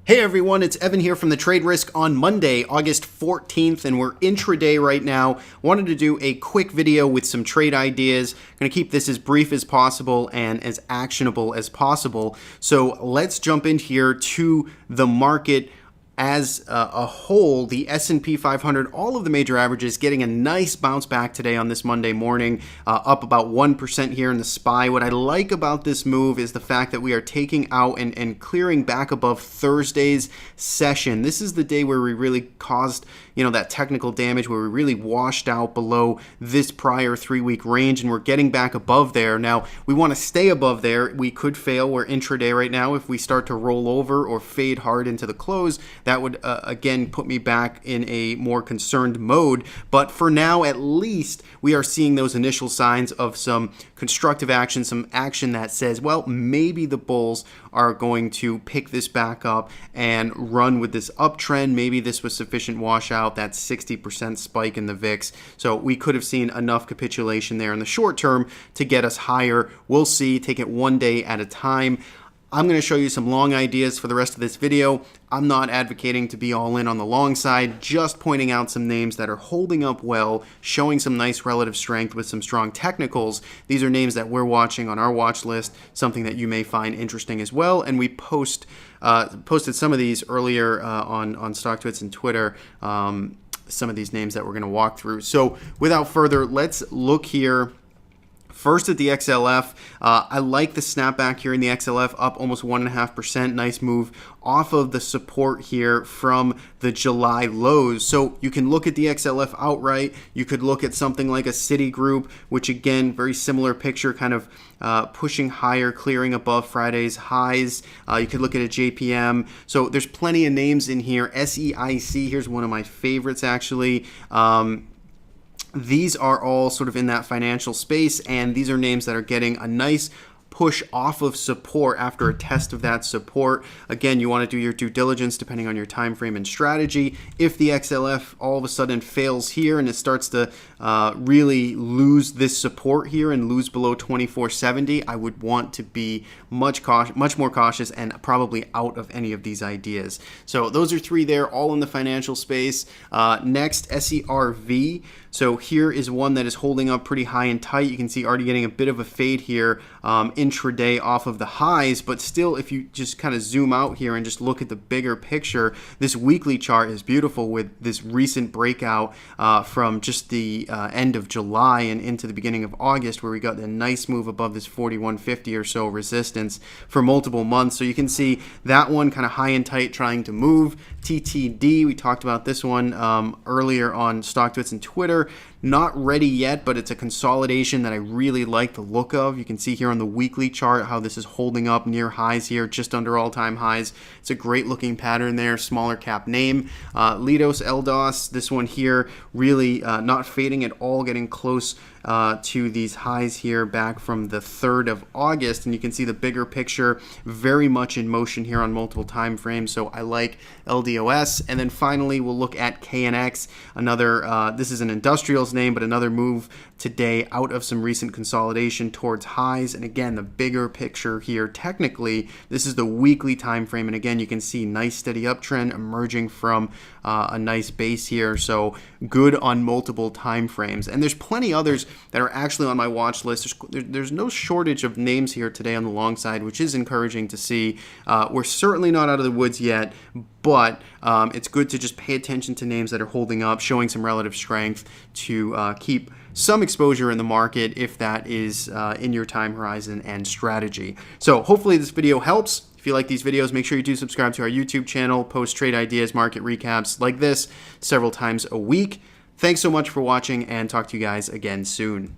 Hey everyone, it's Evan here from the Trade Risk on Monday, August 14th, and we're intraday right now. Wanted to do a quick video with some trade ideas. Going to keep this as brief as possible and as actionable as possible. So let's jump in here to the market. As a whole, the S&P 500, all of the major averages getting a nice bounce back today on this Monday morning, up about 1% here in the SPY. What I like about this move is the fact that we are taking out and clearing back above Thursday's session. This is the day where we really caused, that technical damage, where we really washed out below this prior 3-week range, and we're getting back above there. Now, we want to stay above there. We could fail. We're intraday right now. If we start to roll over or fade hard into the close, that would, again, put me back in a more concerned mode. But for now, at least, we are seeing those initial signs of some constructive action, some action that says, well, maybe the bulls are going to pick this back up and run with this uptrend. Maybe this was sufficient washout, that 60% spike in the VIX. So we could have seen enough capitulation there in the short term to get us higher. We'll see. Take it one day at a time. I'm going to show you some long ideas for the rest of this video. I'm not advocating to be all in on the long side, just pointing out some names that are holding up well, showing some nice relative strength with some strong technicals. These are names that we're watching on our watch list, something that you may find interesting as well. And we posted some of these earlier on StockTwits and Twitter, some of these names that we're going to walk through. So without further, let's look here. First at the XLF, I like the snapback here in the XLF, up almost 1.5%. Nice move off of the support here from the July lows. So you can look at the XLF outright. You could look at something like a Citigroup, which again, very similar picture, kind of pushing higher, clearing above Friday's highs. You could look at a JPM. So there's plenty of names in here. SEIC, here's one of my favorites actually. These are all sort of in that financial space, and these are names that are getting a nice push off of support after a test of that support. Again, you want to do your due diligence depending on your time frame and strategy. If the XLF all of a sudden fails here and it starts to really lose this support here and lose below 2470, I would want to be much more cautious and probably out of any of these ideas. So those are three there, all in the financial space. Next, SERV. So here is one that is holding up pretty high and tight. You can see already getting a bit of a fade here intraday off of the highs, but still, if you just kind of zoom out here and just look at the bigger picture, this weekly chart is beautiful with this recent breakout from just the end of July and into the beginning of August, where we got a nice move above this 4150 or so resistance for multiple months. So you can see that one kind of high and tight trying to move. TTD, we talked about this one earlier on StockTwits and Twitter. Not ready yet, but it's a consolidation that I really like the look of. You can see here on the weekly chart how this is holding up near highs here, just under all-time highs. It's a great looking pattern there, smaller cap name. LDOS LDOS, this one here, really not fading at all, getting close to these highs here back from the 3rd of August. And you can see the bigger picture very much in motion here on multiple time frames. So I like LDOS. And then finally, we'll look at KNX, another, this is an industrials name, but another move today out of some recent consolidation towards highs. And again, the bigger picture here, technically, this is the weekly time frame. And again, you can see nice steady uptrend emerging from a nice base here. So good on multiple time frames. And there's plenty others that are actually on my watch list. There's no shortage of names here today on the long side, which is encouraging to see. We're certainly not out of the woods yet, but it's good to just pay attention to names that are holding up, showing some relative strength to keep some exposure in the market if that is in your time horizon and strategy. So hopefully this video helps. If you like these videos, make sure you do subscribe to our YouTube channel, post trade ideas, market recaps like this several times a week. Thanks so much for watching, and talk to you guys again soon.